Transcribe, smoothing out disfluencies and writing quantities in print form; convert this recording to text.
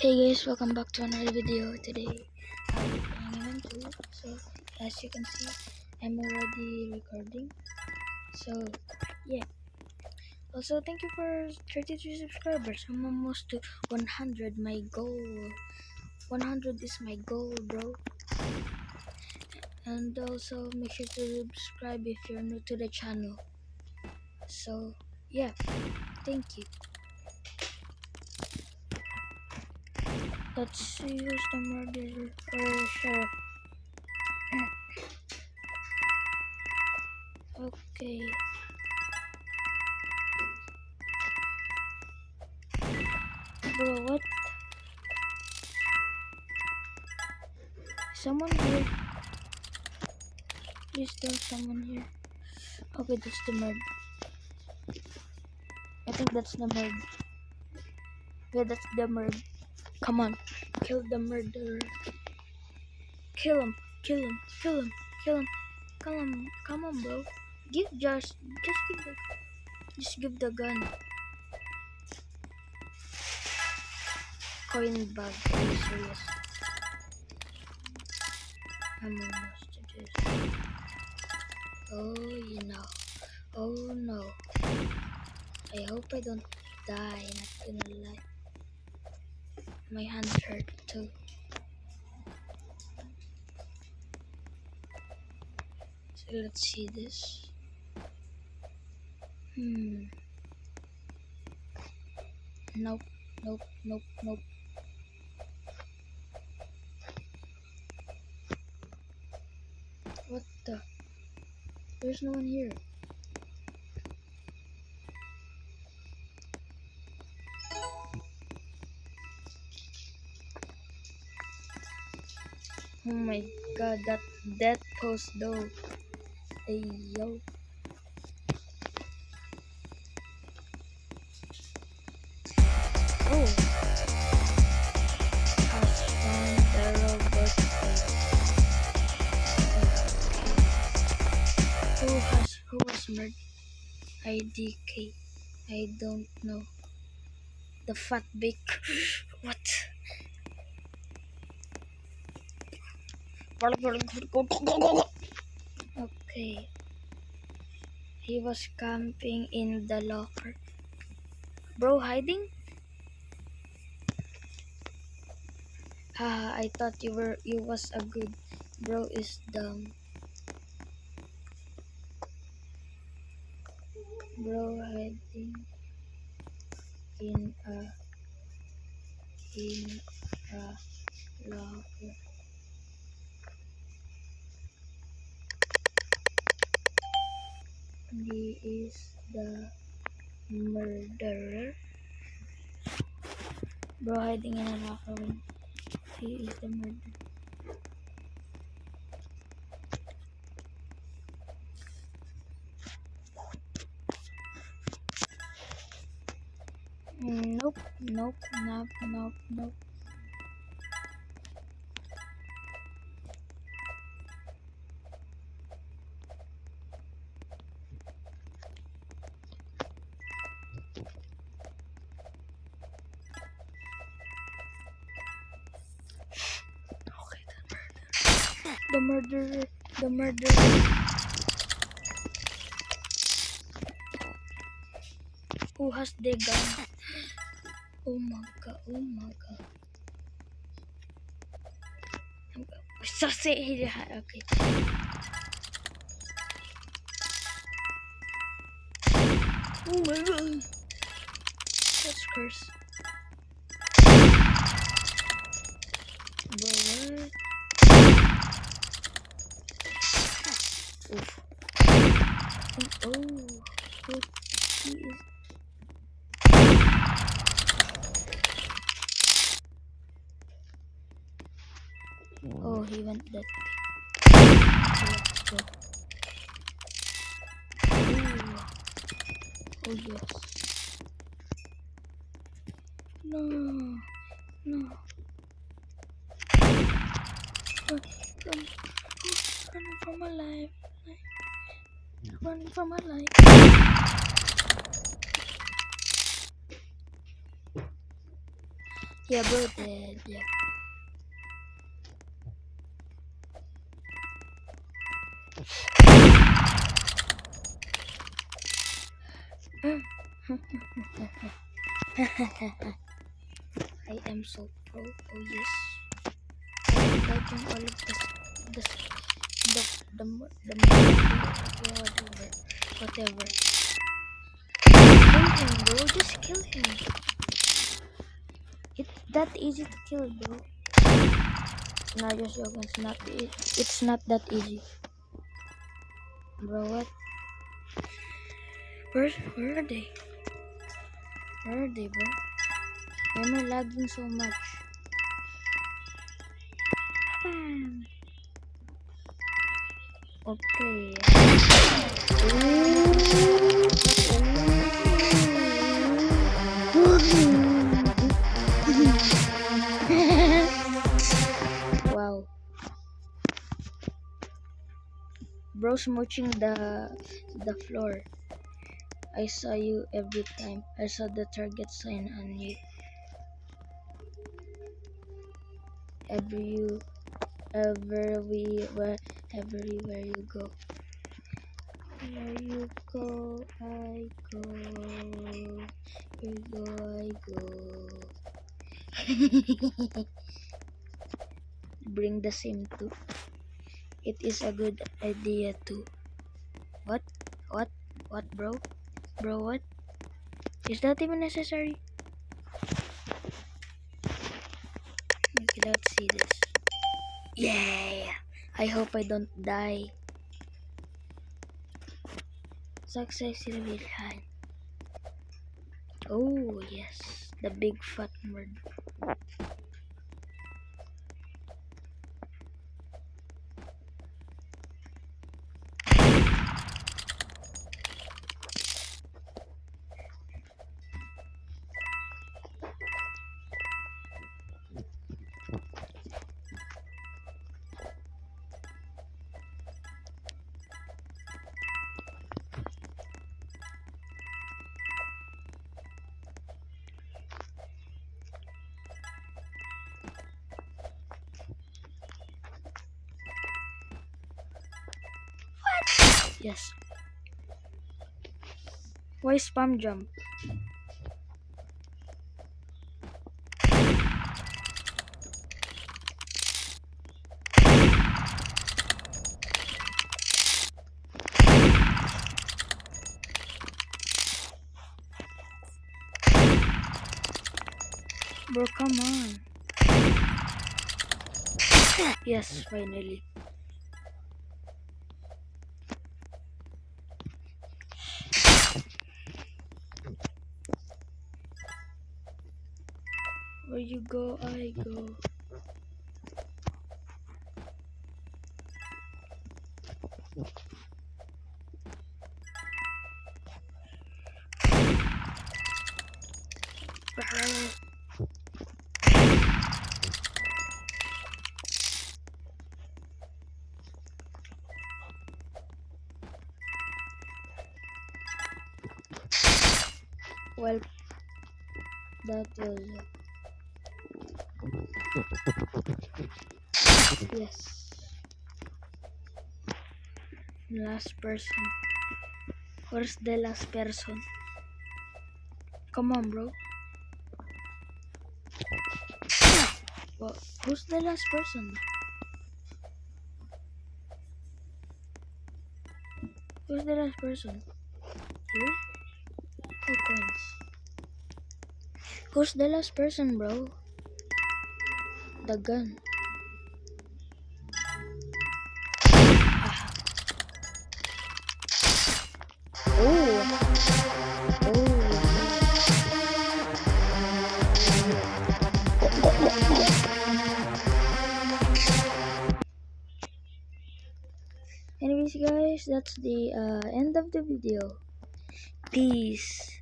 Hey guys, welcome back to another video. Today I'll be playing MM2. So as you can see, I'm already recording. So yeah. Also thank you for 33 subscribers. I'm almost to 100. My goal. 100 is my goal, bro. And also make sure to subscribe if you're new to the channel. So yeah, thank you. Let's see who's the murderer or sheriff. Okay. Bro, what? Someone here? Please tell someone here. Okay, that's the murder. I think that's the murder. Yeah, that's the murder. Come on, kill the murderer. Kill him, kill him, kill him, kill him. Come on, bro. Just give the gun. Coin bag. Are you serious? I'm almost to this. Oh, you know. Oh no. I hope I don't die. Not gonna lie. My hands hurt too. So let's see this. Nope, nope, nope, nope. What the? There's no one here. Oh my god, that post though. Hey yo. Oh. Has found the robot. Who was murdered? IDK. I don't know. The fat big. What? Okay. He was camping in the locker. Bro, hiding? Haha, I thought you was a good. Bro is dumb. Bro hiding in a locker. He is the murderer. Bro hiding in a locker room. He is the murderer. Nope, nope, nope, nope, nope. Okay, the murderer. The murderer. Who has the gun? Oh my god, oh my god. Okay. Oh my god. That's curse. Bro, what? Oof. Oh, he is. Oh, he went that way. Let's go. Oh yes. No, no. Run, running for my life. Running for my life. Yeah, bro dead. Yeah. I am so pro. Oh yes. I'm dodging all of the whatever. Kill him, bro. Just kill him. It's that easy to kill, bro. No, just joking. It's not that easy, bro. What? Where are they? Where are they, bro? Why am I lagging so much? Bam. Okay. Wow. Bro smooching the floor. I saw you every time. I saw the target sign on you. Everywhere you go. Where you go, I go. Where you go, I go. Bring the same too. It is a good idea too. What? What? What, bro? Bro, what? Is that even necessary? Okay, let's see this. Yeah! I hope I don't die. Success is really high. Oh, yes. The big fat word. Yes. Why spam jump? Bro, come on. Yes, finally. Where you go, I go. Well, that was yes. Last person. Where's the last person? Come on, bro. Well, who's the last person? Who's the last person? Here? Oh, coins. Who's the last person, bro? The gun. Oh. Anyways, guys, that's the end of the video. Peace.